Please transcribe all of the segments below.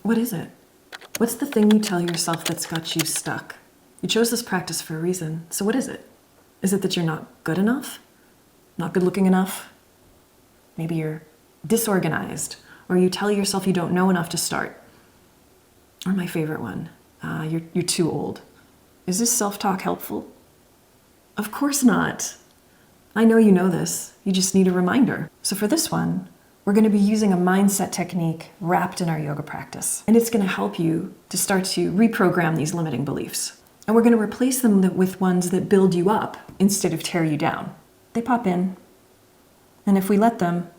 What is it? What's the thing you tell yourself that's got you stuck? You chose this practice for a reason, so what is it? Is it that you're not good enough? Not good looking enough? Maybe you're disorganized, or you tell yourself you don't know enough to start. Or my favorite one, you're too old. Is this self-talk helpful? Of course not. I know you know this, you just need a reminder. So for this one, we're going to be using a mindset technique wrapped in our yoga practice. And it's going to help you to start to reprogram these limiting beliefs. And we're going to replace them with ones that build you up instead of tear you down. They pop in. And if we let them,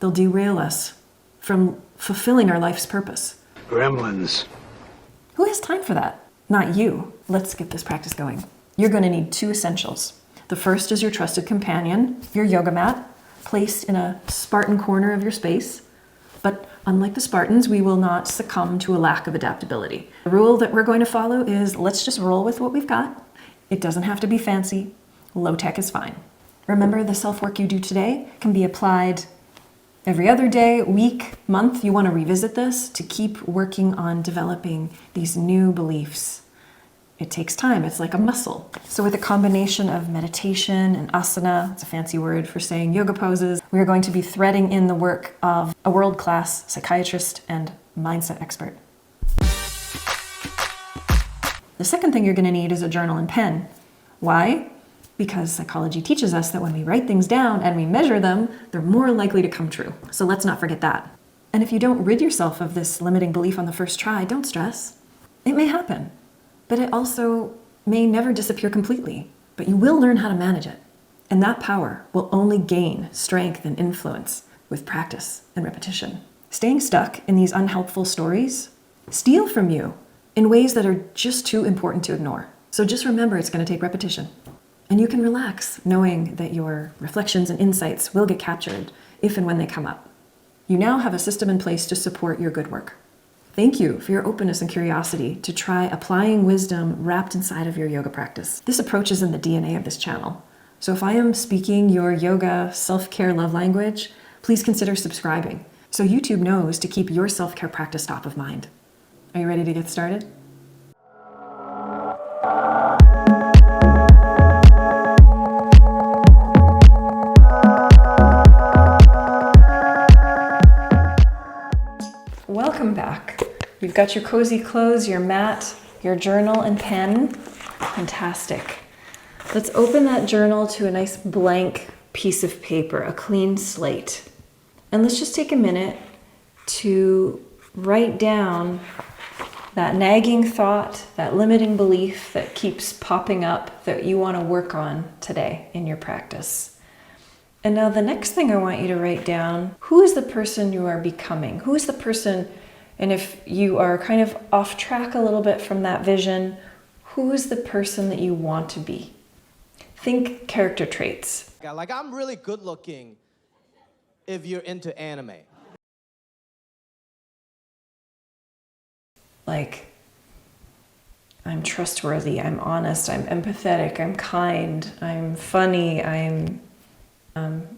they'll derail us from fulfilling our life's purpose. Gremlins. Who has time for that? Not you. Let's get this practice going. You're going to need 2 essentials. The first is your trusted companion, your yoga mat, placed in a Spartan corner of your space. But unlike the Spartans, we will not succumb to a lack of adaptability. The rule that we're going to follow is let's just roll with what we've got. It doesn't have to be fancy. Low tech is fine. Remember, the self-work you do today can be applied every other day, week, month. You want to revisit this to keep working on developing these new beliefs. It takes time. It's like a muscle. So with a combination of meditation and asana, it's a fancy word for saying yoga poses, we are going to be threading in the work of a world-class psychiatrist and mindset expert. The second thing you're going to need is a journal and pen. Why? Because psychology teaches us that when we write things down and we measure them, they're more likely to come true. So let's not forget that. And if you don't rid yourself of this limiting belief on the first try, don't stress. It may happen. But it also may never disappear completely, but you will learn how to manage it. And that power will only gain strength and influence with practice and repetition. Staying stuck in these unhelpful stories steal from you in ways that are just too important to ignore. So just remember, it's going to take repetition. And you can relax knowing that your reflections and insights will get captured if and when they come up. You now have a system in place to support your good work. Thank you for your openness and curiosity to try applying wisdom wrapped inside of your yoga practice. This approach is in the DNA of this channel. So if I am speaking your yoga self-care love language, please consider subscribing so YouTube knows to keep your self-care practice top of mind. Are you ready to get started? Welcome back. You've got your cozy clothes, your mat, your journal and pen. Fantastic. Let's open that journal to a nice blank piece of paper, a clean slate. And let's just take a minute to write down that nagging thought, that limiting belief that keeps popping up that you want to work on today in your practice. And now the next thing I want you to write down, who is the person you are becoming? Who is the person, and if you are kind of off track a little bit from that vision, who is the person that you want to be? Think character traits. Like, I'm really good looking if you're into anime. Like, I'm trustworthy, I'm honest, I'm empathetic, I'm kind, I'm funny,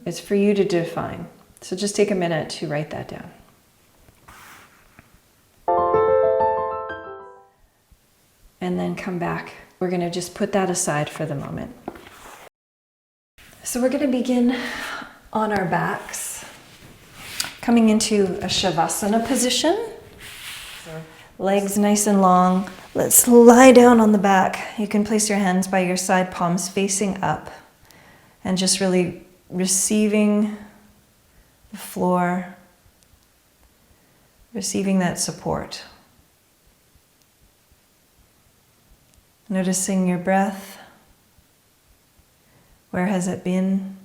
it's for you to define. So just take a minute to write that down. And then come back. We're going to just put that aside for the moment. So we're going to begin on our backs, coming into a Shavasana position. So legs nice and long. Let's lie down on the back. You can place your hands by your side, palms facing up, and just really receiving the floor, receiving that support. Noticing your breath. Where has it been?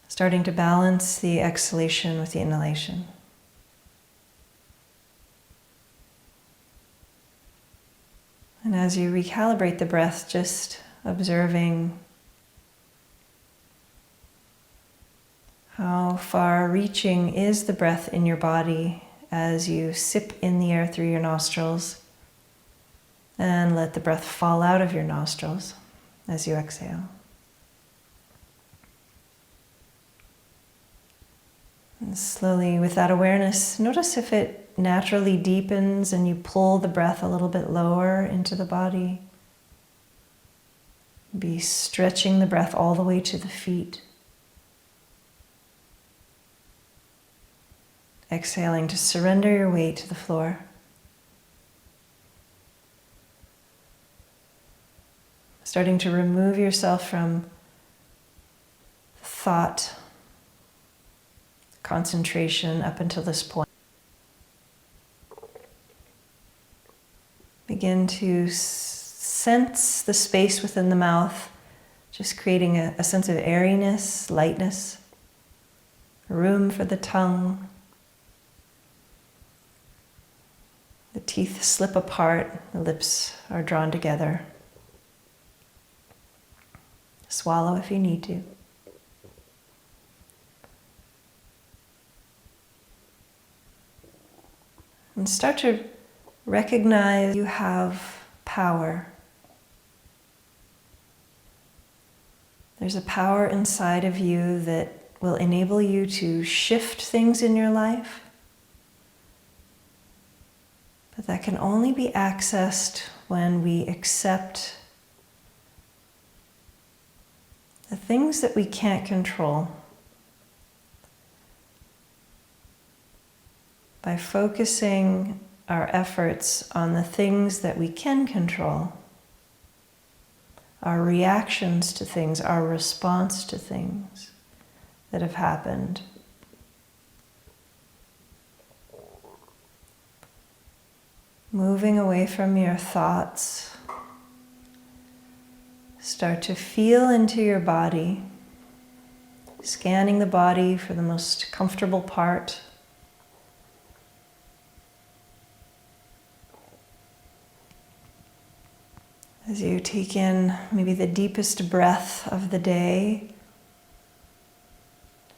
Starting to balance the exhalation with the inhalation. And as you recalibrate the breath, just observing how far-reaching is the breath in your body as you sip in the air through your nostrils and let the breath fall out of your nostrils as you exhale. And slowly, with that awareness, notice if it naturally deepens and you pull the breath a little bit lower into the body. Be stretching the breath all the way to the feet. Exhaling to surrender your weight to the floor. Starting to remove yourself from thought, concentration up until this point. Begin to sense the space within the mouth, just creating a sense of airiness, lightness, room for the tongue. The teeth slip apart, the lips are drawn together. Swallow if you need to. And start to recognize you have power. There's a power inside of you that will enable you to shift things in your life. But that can only be accessed when we accept the things that we can't control. By focusing our efforts on the things that we can control, our reactions to things, our response to things that have happened. Moving away from your thoughts, start to feel into your body, scanning the body for the most comfortable part. As you take in maybe the deepest breath of the day,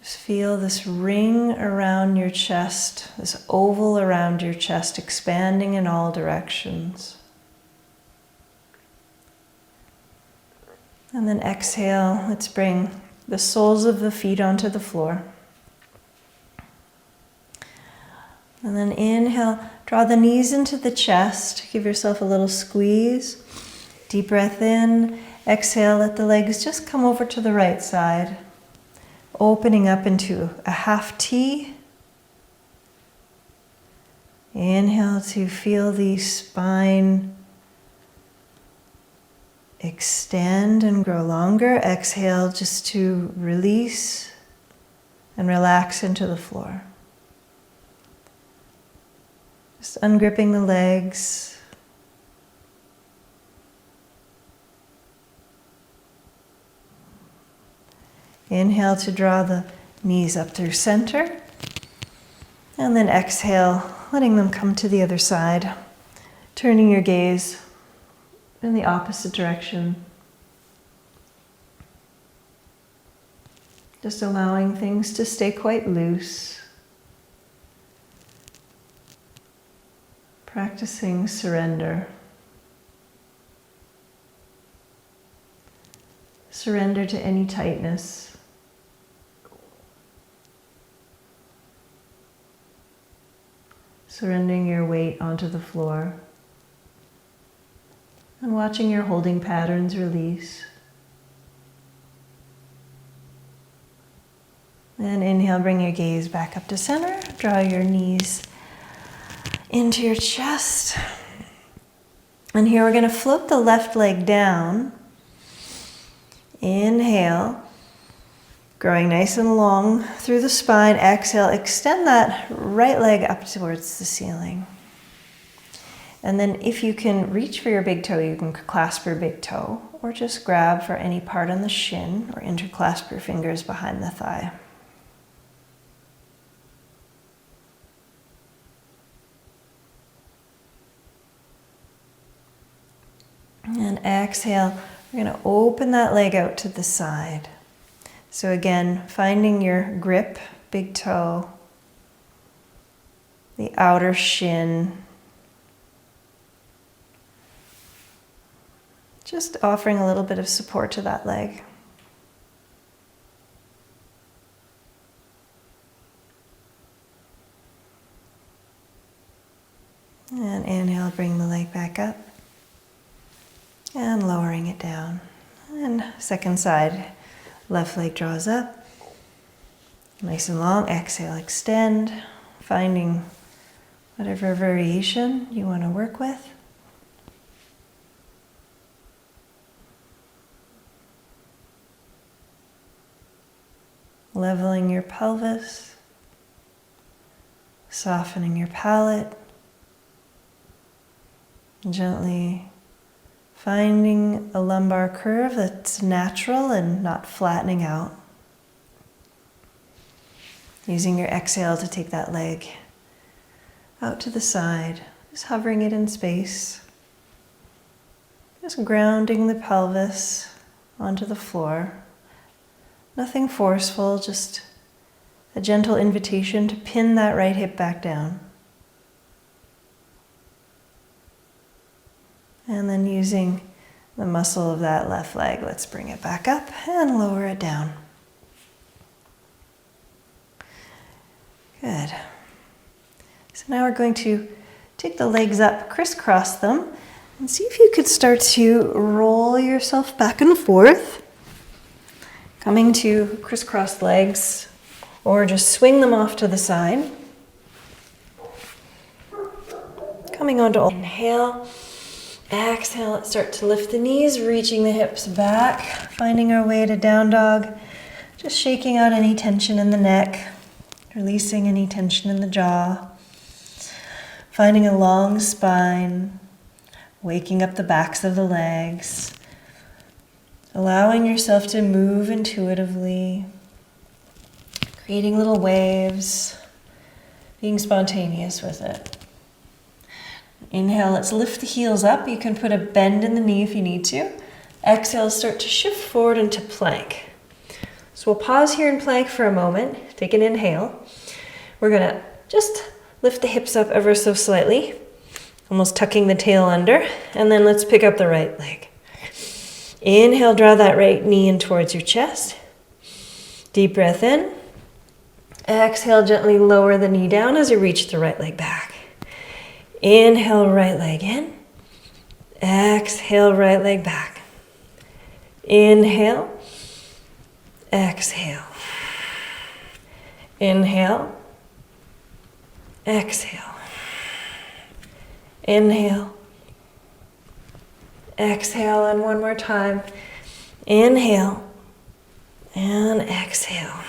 just feel this ring around your chest, this oval around your chest, expanding in all directions. And then exhale, let's bring the soles of the feet onto the floor. And then inhale, draw the knees into the chest, give yourself a little squeeze. Deep breath in, exhale, let the legs just come over to the right side, opening up into a half T. Inhale to feel the spine extend and grow longer. Exhale just to release and relax into the floor. Just ungripping the legs. Inhale to draw the knees up through center. And then exhale, letting them come to the other side. Turning your gaze in the opposite direction. Just allowing things to stay quite loose. Practicing surrender. Surrender to any tightness. Surrendering your weight onto the floor. And watching your holding patterns release. And inhale, bring your gaze back up to center. Draw your knees into your chest. And here we're going to float the left leg down. Inhale, growing nice and long through the spine. Exhale, extend that right leg up towards the ceiling. And then if you can reach for your big toe, you can clasp your big toe, or just grab for any part on the shin, or interclasp your fingers behind the thigh. And exhale, we're going to open that leg out to the side. So again, finding your grip, big toe, the outer shin. Just offering a little bit of support to that leg. And inhale, bring the leg back up. And lowering it down. And second side, left leg draws up. Nice and long. Exhale, extend. Finding whatever variation you want to work with. Leveling your pelvis. Softening your palate. Gently finding a lumbar curve that's natural and not flattening out. Using your exhale to take that leg out to the side, just hovering it in space. Just grounding the pelvis onto the floor. Nothing forceful, just a gentle invitation to pin that right hip back down. And then using the muscle of that left leg, let's bring it back up and lower it down. Good. So now we're going to take the legs up, crisscross them, and see if you could start to roll yourself back and forth. Coming to crisscrossed legs, or just swing them off to the side. Coming on to inhale. Exhale, let's start to lift the knees, reaching the hips back, finding our way to down dog, just shaking out any tension in the neck, releasing any tension in the jaw, finding a long spine, waking up the backs of the legs, allowing yourself to move intuitively, creating little waves, being spontaneous with it. Inhale, let's lift the heels up. You can put a bend in the knee if you need to. Exhale, start to shift forward into plank. So we'll pause here in plank for a moment. Take an inhale. We're gonna just lift the hips up ever so slightly, almost tucking the tail under, and then let's pick up the right leg. Inhale, draw that right knee in towards your chest. Deep breath in. Exhale, gently lower the knee down as you reach the right leg back. Inhale, right leg in. Exhale, right leg back. Inhale. Exhale. Inhale. Exhale. Inhale. Exhale, and one more time. Inhale. And exhale.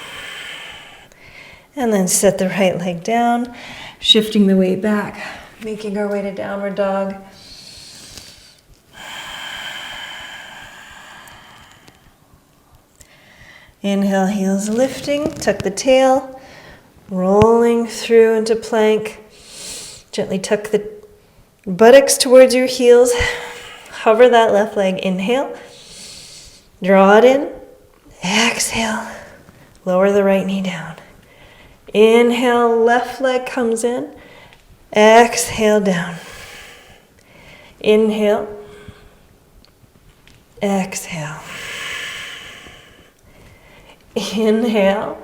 And then set the right leg down, shifting the weight back. Making our way to downward dog. Inhale, heels lifting, tuck the tail, rolling through into plank. Gently tuck the buttocks towards your heels. Hover that left leg, inhale. Draw it in, exhale. Lower the right knee down. Inhale, left leg comes in. Exhale down. Inhale. Exhale. Inhale.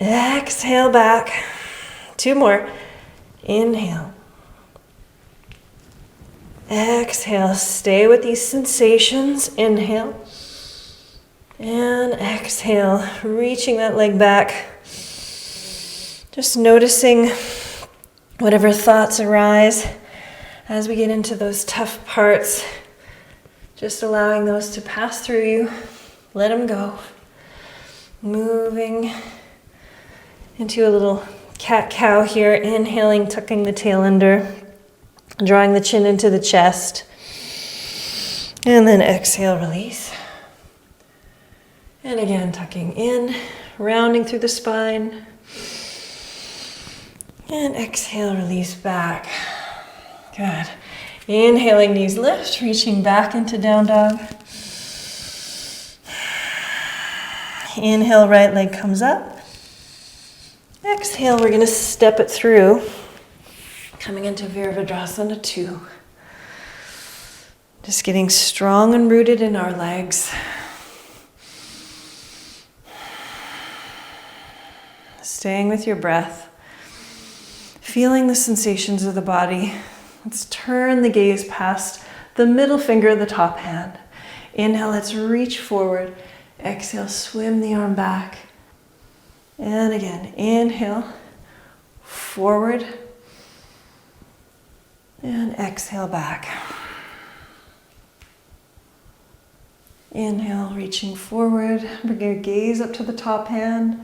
Exhale back. Two more. Inhale. Exhale. Stay with these sensations. Inhale. And exhale. Reaching that leg back. Just noticing whatever thoughts arise as we get into those tough parts, just allowing those to pass through you, let them go. Moving into a little cat-cow here, inhaling, tucking the tail under, drawing the chin into the chest, and then exhale, release. And again, tucking in, rounding through the spine. And exhale, release back. Good. Inhaling, knees lift, reaching back into down dog. Inhale, right leg comes up. Exhale, we're going to step it through. Coming into Virabhadrasana 2. Just getting strong and rooted in our legs. Staying with your breath. Feeling the sensations of the body. Let's turn the gaze past the middle finger of the top hand. Inhale, let's reach forward. Exhale, swim the arm back. And again, inhale, forward. And exhale back. Inhale, reaching forward. Bring your gaze up to the top hand.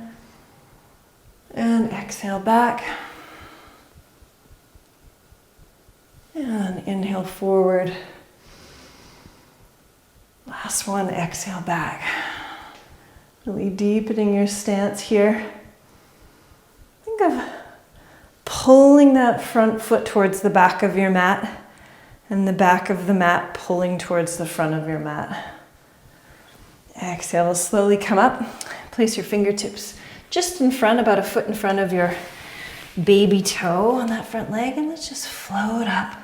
And exhale back. And inhale forward. Last one, exhale back. Really deepening your stance here. Think of pulling that front foot towards the back of your mat and the back of the mat pulling towards the front of your mat. Exhale, we'll slowly come up. Place your fingertips just in front, about a foot in front of your baby toe on that front leg, and let's just float up.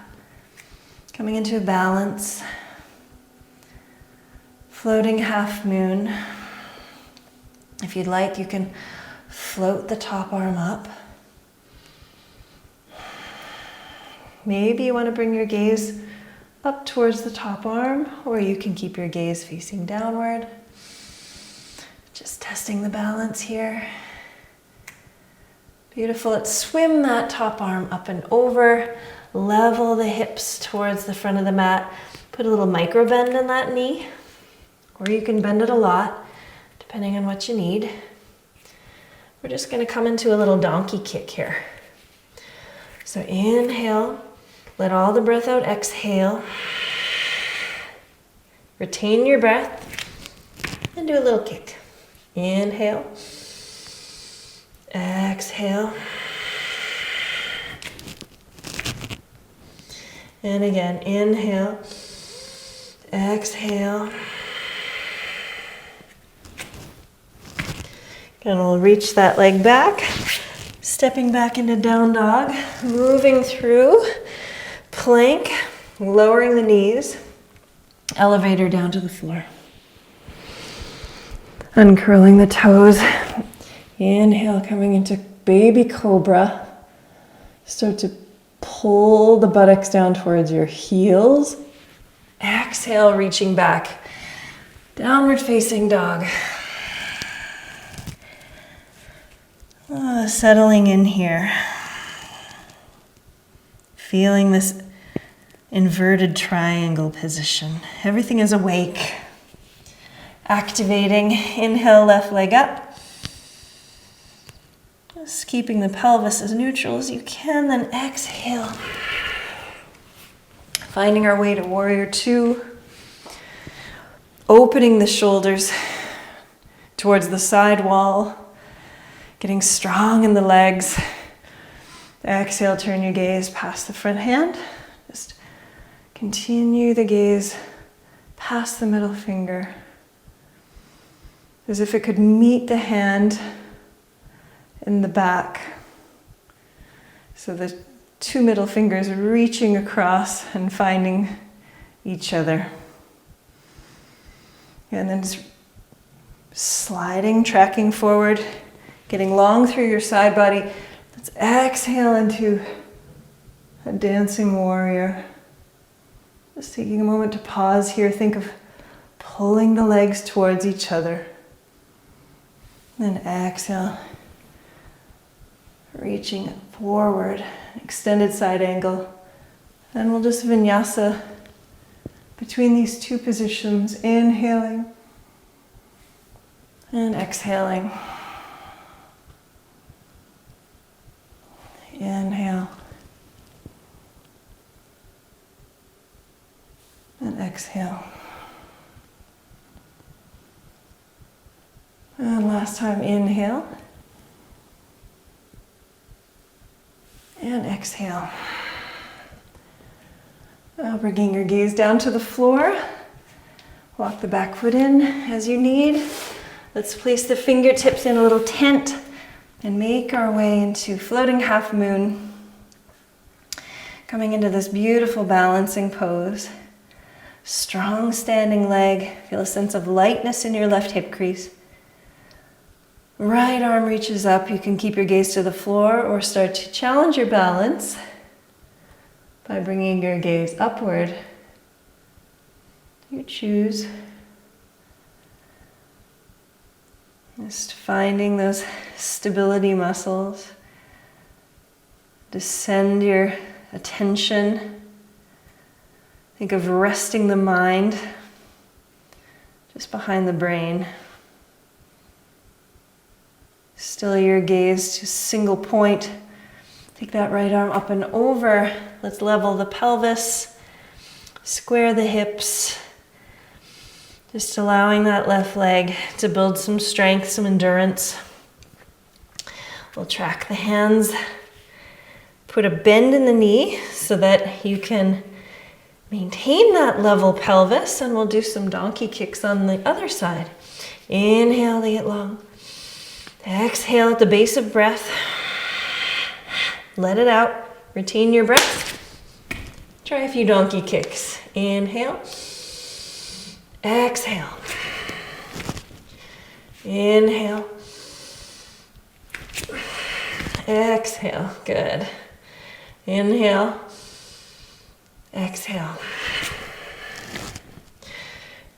Coming into a balance. Floating half moon. If you'd like, you can float the top arm up. Maybe you want to bring your gaze up towards the top arm, or you can keep your gaze facing downward. Just testing the balance here. Beautiful. Let's swim that top arm up and over. Level the hips towards the front of the mat. Put a little micro bend in that knee, or you can bend it a lot, depending on what you need. We're just going to come into a little donkey kick here. So inhale, let all the breath out, exhale. Retain your breath and do a little kick. Inhale, exhale. And again, inhale, exhale. And we'll reach that leg back, stepping back into down dog, moving through plank, lowering the knees, elevator down to the floor. Uncurling the toes. Inhale, coming into baby cobra. Start to pull the buttocks down towards your heels. Exhale, reaching back. Downward facing dog. Settling in here. Feeling this inverted triangle position. Everything is awake. Activating. Inhale, left leg up. Just keeping the pelvis as neutral as you can, then exhale. Finding our way to warrior two. Opening the shoulders towards the side wall. Getting strong in the legs. Exhale, turn your gaze past the front hand. Just continue the gaze past the middle finger. As if it could meet the hand in the back. So the two middle fingers reaching across and finding each other. And then just sliding, tracking forward, getting long through your side body. Let's exhale into a dancing warrior. Just taking a moment to pause here. Think of pulling the legs towards each other. Then exhale, reaching forward, extended side angle. And we'll just vinyasa between these two positions, inhaling and exhaling. Inhale and exhale. And last time, inhale and exhale. Now bringing your gaze down to the floor. Walk the back foot in as you need. Let's place the fingertips in a little tent and make our way into floating half moon. Coming into this beautiful balancing pose. Strong standing leg. Feel a sense of lightness in your left hip crease. Right arm reaches up. You can keep your gaze to the floor or start to challenge your balance by bringing your gaze upward. You choose. Just finding those stability muscles. Descend your attention. Think of resting the mind just behind the brain. Still your gaze to single point. Take that right arm up and over. Let's level the pelvis. Square the hips. Just allowing that left leg to build some strength, some endurance. We'll track the hands. Put a bend in the knee so that you can maintain that level pelvis, and we'll do some donkey kicks on the other side. Inhale to get long. Exhale at the base of breath. Let it out. Retain your breath. Try a few donkey kicks. Inhale. Exhale. Inhale. Exhale. Good. Inhale. Exhale.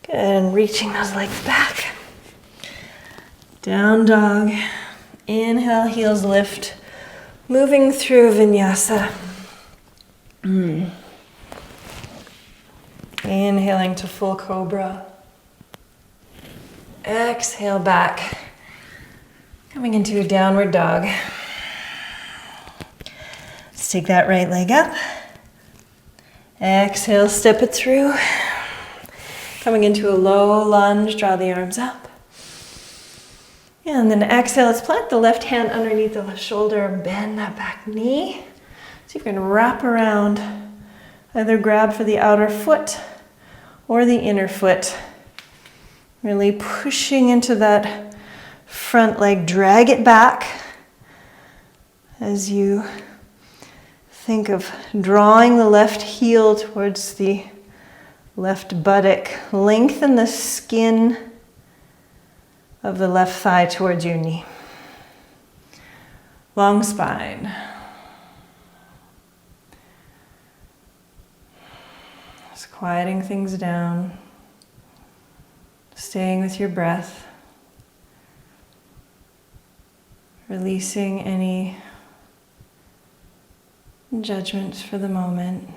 Good. And reaching those legs back. Down dog. Inhale, heels lift. Moving through vinyasa. Inhaling to full cobra. Exhale back. Coming into a downward dog. Let's take that right leg up. Exhale, step it through. Coming into a low lunge, draw the arms up. And then exhale, let's plant the left hand underneath the left shoulder, bend that back knee. So you can wrap around, either grab for the outer foot or the inner foot. Really pushing into that front leg, drag it back as you think of drawing the left heel towards the left buttock. Lengthen the skin of the left thigh towards your knee. Long spine. Just quieting things down. Staying with your breath. Releasing any judgments for the moment.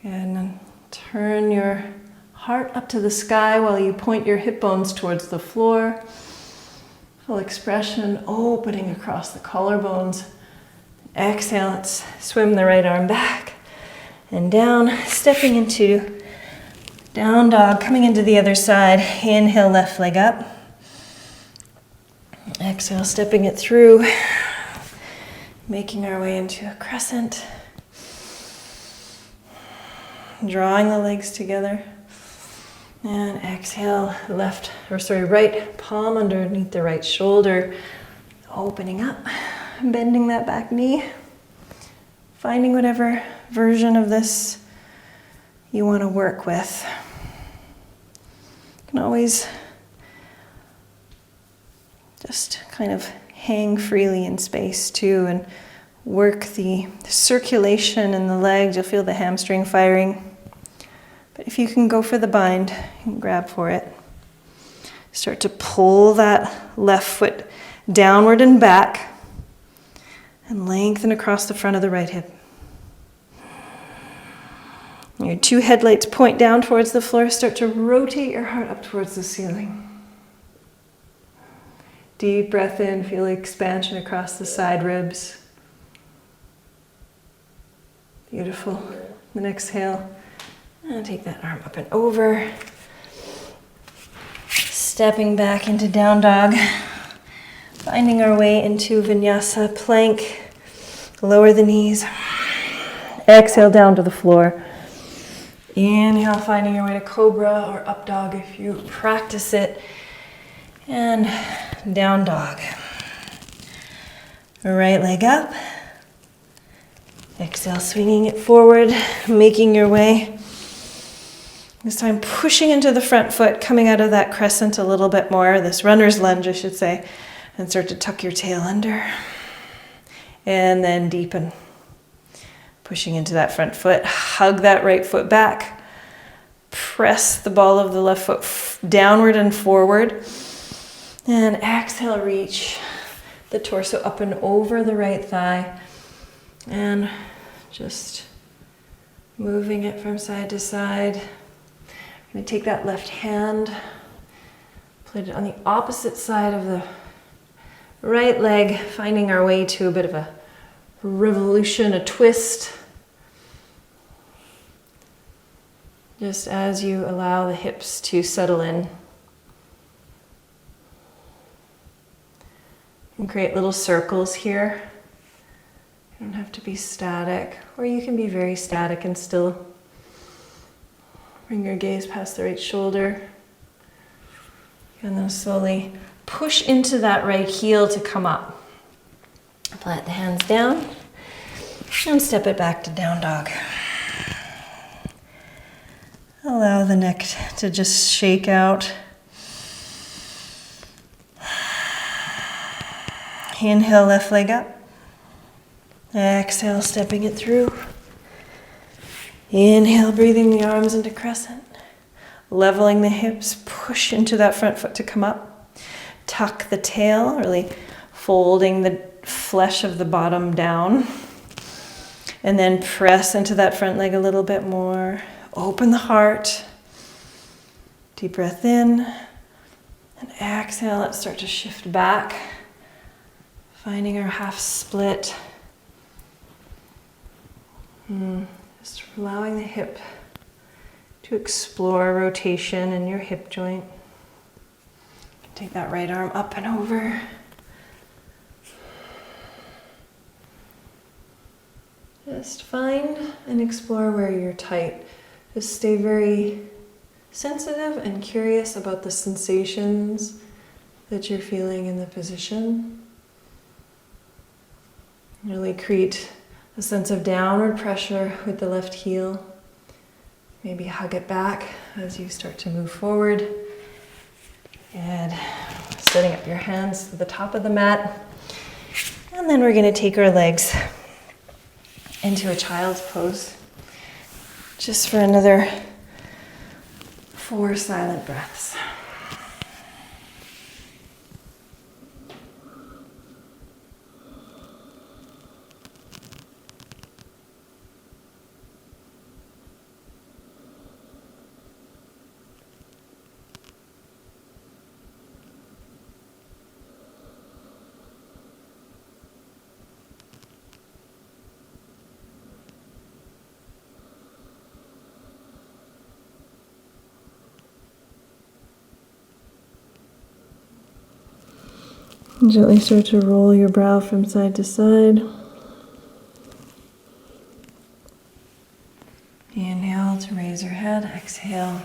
And then turn your heart up to the sky while you point your hip bones towards the floor. Full expression, opening across the collarbones. Exhale, let's swim the right arm back and down, stepping into down dog, coming into the other side. Inhale, left leg up. Exhale, stepping it through, making our way into a crescent. Drawing the legs together. And exhale, right palm underneath the right shoulder. Opening up, bending that back knee. Finding whatever version of this you want to work with. You can always just kind of hang freely in space too and work the circulation in the legs. You'll feel the hamstring firing. But if you can go for the bind, you can grab for it. Start to pull that left foot downward and back and lengthen across the front of the right hip. Your two headlights point down towards the floor. Start to rotate your heart up towards the ceiling. Deep breath in, feel expansion across the side ribs. Beautiful. Then exhale. And take that arm up and over. Stepping back into down dog. Finding our way into vinyasa plank. Lower the knees. Exhale down to the floor. Inhale, finding your way to cobra or up dog if you practice it. And down dog. Right leg up. Exhale, swinging it forward, making your way This time pushing into the front foot, coming out of that crescent a little bit more, this runner's lunge, I should say, and start to tuck your tail under. And then deepen. Pushing into that front foot, hug that right foot back. Press the ball of the left foot downward and forward. And exhale, reach the torso up and over the right thigh. And just moving it from side to side. I'm going to take that left hand, put it on the opposite side of the right leg, finding our way to a bit of a revolution, a twist. Just as you allow the hips to settle in. And create little circles here. You don't have to be static, or you can be very static and still bring your gaze past the right shoulder. And then slowly push into that right heel to come up. Plant the hands down and step it back to down dog. Allow the neck to just shake out. Inhale, left leg up. Exhale, stepping it through. Inhale, breathing the arms into crescent. Leveling the hips, push into that front foot to come up. Tuck the tail, really folding the flesh of the bottom down. And then press into that front leg a little bit more. Open the heart. Deep breath in. And exhale, let's start to shift back. Finding our half split. Just allowing the hip to explore rotation in your hip joint. Take that right arm up and over. Just find and explore where you're tight. Just stay very sensitive and curious about the sensations that you're feeling in the position. Really create a sense of downward pressure with the left heel. Maybe hug it back as you start to move forward. And setting up your hands to the top of the mat. And then we're going to take our legs into a child's pose. Just for another 4 silent breaths. And gently start to roll your brow from side to side. Inhale to raise your head. Exhale,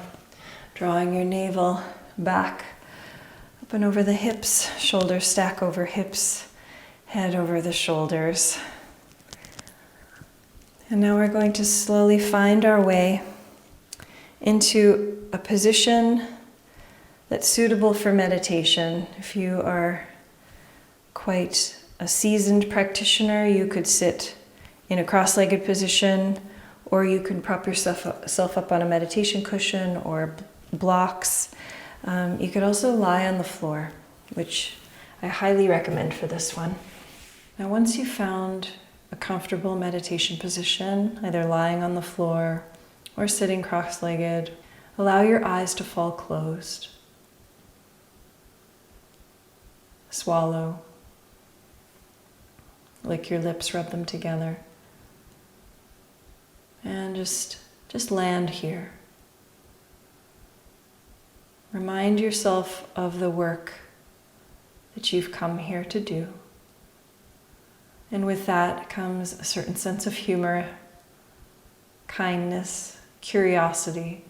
drawing your navel back, up and over the hips. Shoulders stack over hips, head over the shoulders. And now we're going to slowly find our way into a position that's suitable for meditation. If you are quite a seasoned practitioner, you could sit in a cross-legged position, or you can prop yourself up on a meditation cushion or blocks. You could also lie on the floor, which I highly recommend for this one. Now, once you've found a comfortable meditation position, either lying on the floor or sitting cross-legged, allow your eyes to fall closed. Swallow. Lick your lips, rub them together. And just land here. Remind yourself of the work that you've come here to do. And with that comes a certain sense of humor, kindness, curiosity.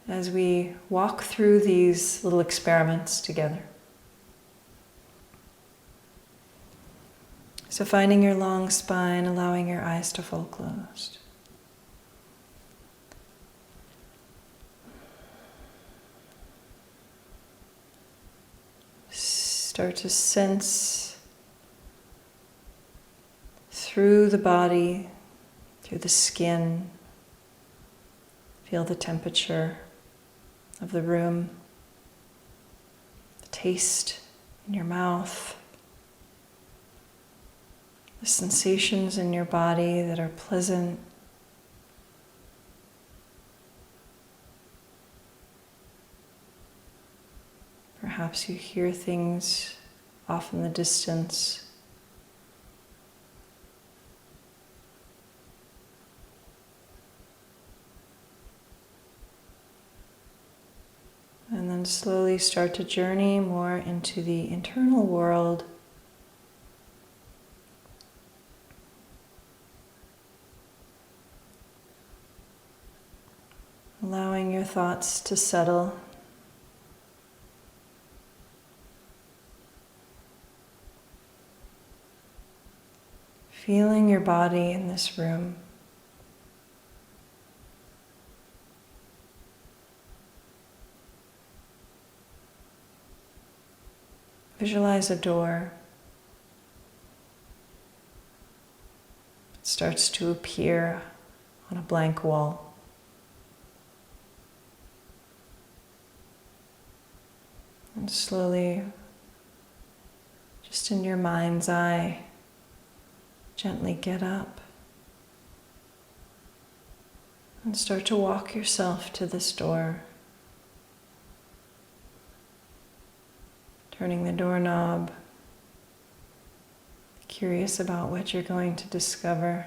As we walk through these little experiments together. So finding your long spine, allowing your eyes to fall closed. start to sense through the body, through the skin. Feel the temperature of the room, the taste in your mouth, the sensations in your body that are pleasant. Perhaps you hear things off in the distance. And then slowly start to journey more into the internal world. Allowing your thoughts to settle. Feeling your body in this room. Visualize a door. It starts to appear on a blank wall. And slowly, just in your mind's eye, gently get up and start to walk yourself to this door. Turning the doorknob, curious about what you're going to discover.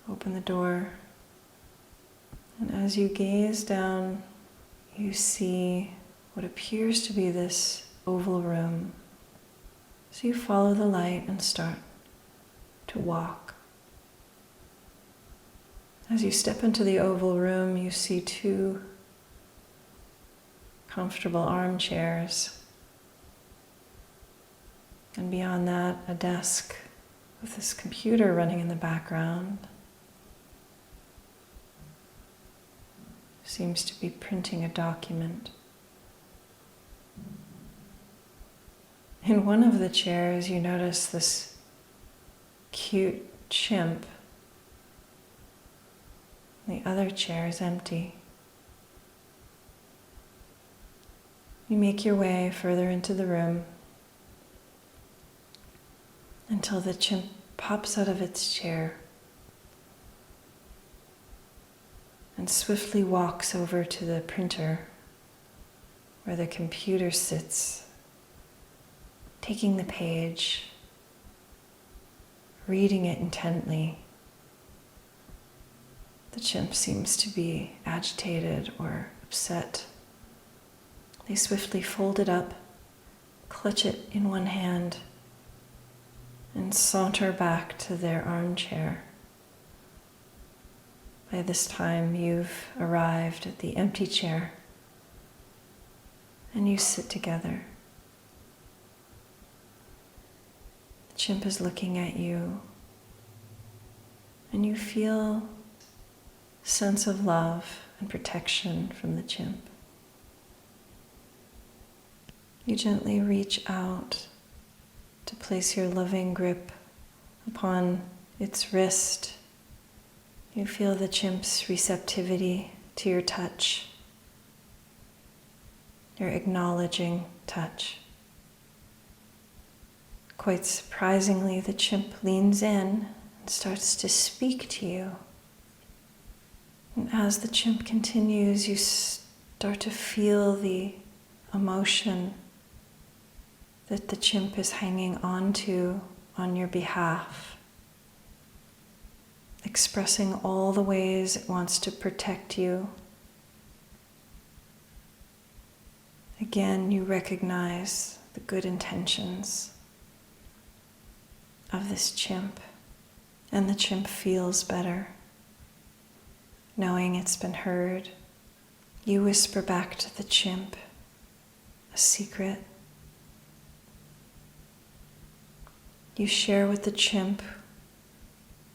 Open the door, and as you gaze down, you see what appears to be this oval room. So you follow the light and start to walk. As you step into the oval room, you see two comfortable armchairs. And beyond that, a desk with this computer running in the background. Seems to be printing a document. In one of the chairs, you notice this cute chimp. The other chair is empty. You make your way further into the room until the chimp pops out of its chair and swiftly walks over to the printer where the computer sits, taking the page, reading it intently. The chimp seems to be agitated or upset. They swiftly fold it up, clutch it in one hand, and saunter back to their armchair. By this time, you've arrived at the empty chair, and you sit together. The chimp is looking at you, and you feel a sense of love and protection from the chimp. You gently reach out to place your loving grip upon its wrist. You feel the chimp's receptivity to your touch, your acknowledging touch. Quite surprisingly, the chimp leans in and starts to speak to you. And as the chimp continues, you start to feel the emotion that the chimp is hanging onto on your behalf, expressing all the ways it wants to protect you. Again, you recognize the good intentions of this chimp, and the chimp feels better, knowing it's been heard. You whisper back to the chimp a secret. You share with the chimp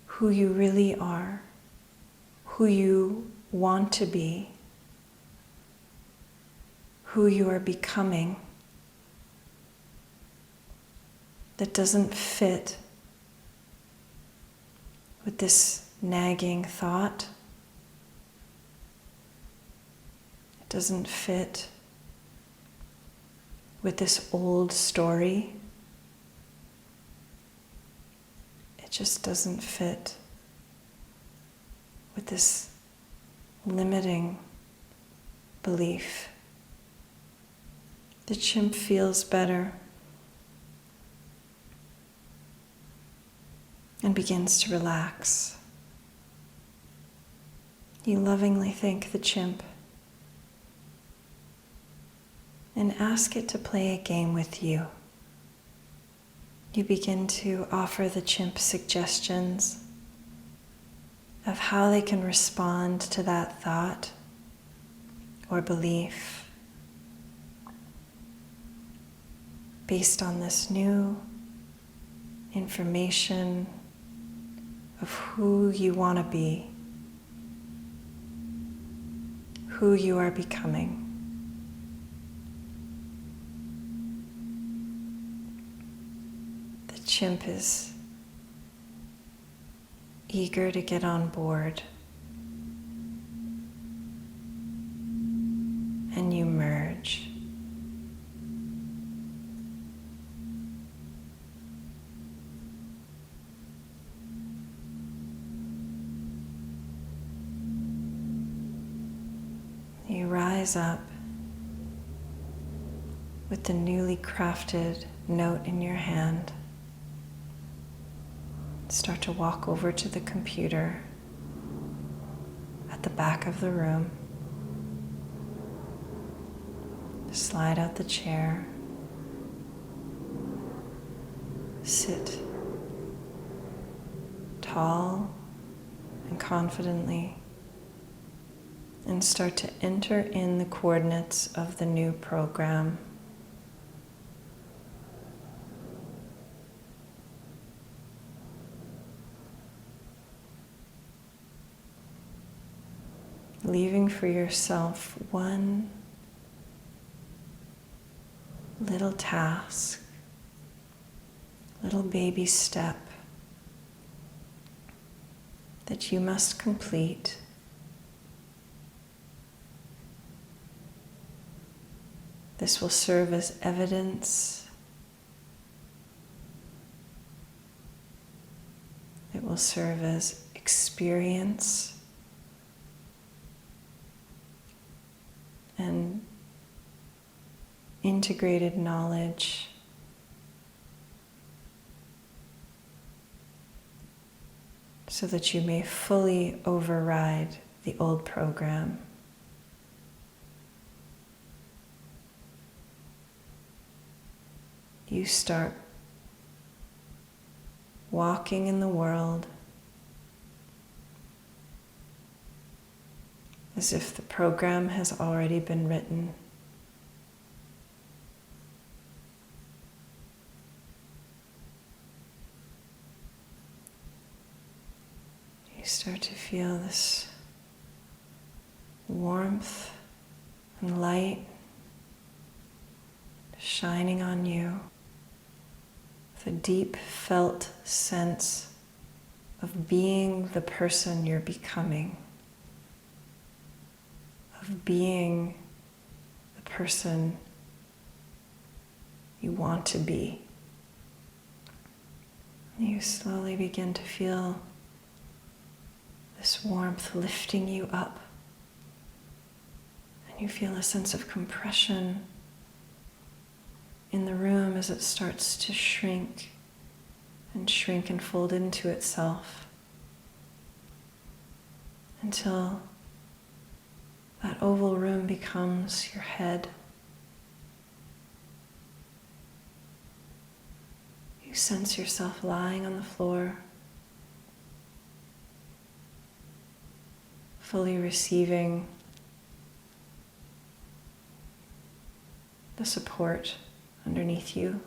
who you really are, who you want to be, who you are becoming. that doesn't fit with this nagging thought. It doesn't fit with this old story. It just doesn't fit with this limiting belief. The chimp feels better and begins to relax. You lovingly thank the chimp and ask it to play a game with you. You begin to offer the chimp suggestions of how they can respond to that thought or belief based on this new information of who you want to be, who you are becoming. The chimp is eager to get on board, and you merge. You rise up with the newly crafted note in your hand. Start to walk over to the computer at the back of the room. Slide out the chair. Sit tall and confidently and start to enter in the coordinates of the new program. Leaving for yourself one little task, little baby step that you must complete. This will serve as evidence. It will serve as experience and integrated knowledge so that you may fully override the old program. You start walking in the world as if the program has already been written. You start to feel this warmth and light shining on you. A deep felt sense of being the person you're becoming, of being the person you want to be. You slowly begin to feel this warmth lifting you up, and you feel a sense of compression in the room as it starts to shrink and fold into itself until that oval room becomes your head. You sense yourself lying on the floor, fully receiving the support underneath you.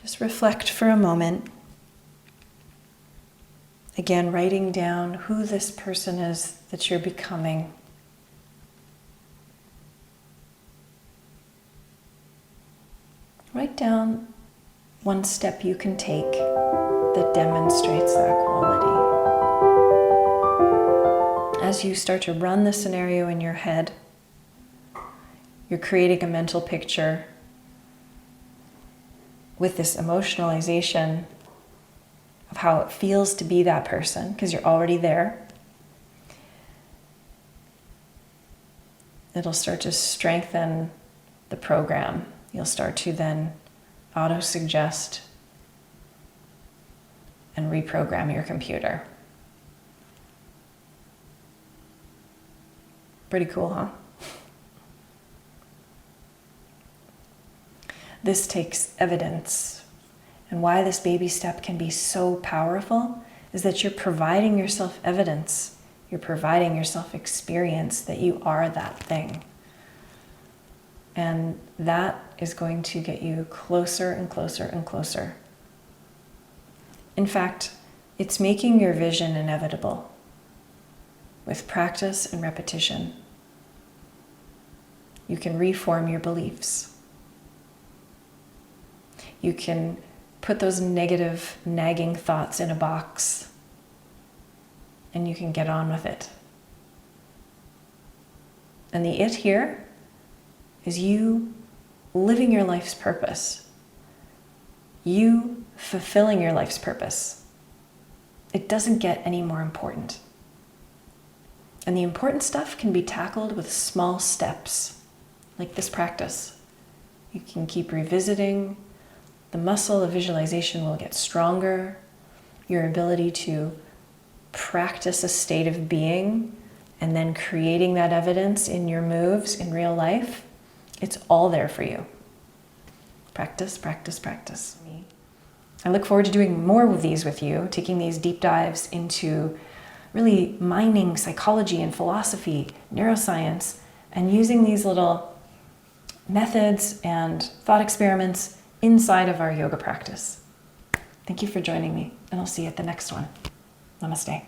Just reflect for a moment. Again, writing down who this person is that you're becoming. Write down one step you can take that demonstrates that quality. As you start to run the scenario in your head, you're creating a mental picture with this emotionalization of how it feels to be that person, because you're already there. It'll start to strengthen the program. You'll start to then auto-suggest and reprogram your computer. Pretty cool, huh? This takes evidence. And why this baby step can be so powerful is that you're providing yourself evidence. You're providing yourself experience that you are that thing. And that is going to get you closer and closer and closer. In fact, it's making your vision inevitable with practice and repetition. You can reform your beliefs. You can put those negative, nagging thoughts in a box, and you can get on with it. And the it here is you living your life's purpose. You fulfilling your life's purpose. It doesn't get any more important. And the important stuff can be tackled with small steps, like this practice. You can keep revisiting. The muscle of visualization will get stronger. Your ability to practice a state of being and then creating that evidence in your moves in real life, it's all there for you. Practice, practice, practice. I look forward to doing more of these with you, taking these deep dives into really mining psychology and philosophy, neuroscience, and using these little methods and thought experiments inside of our yoga practice. Thank you for joining me, and I'll see you at the next one. Namaste.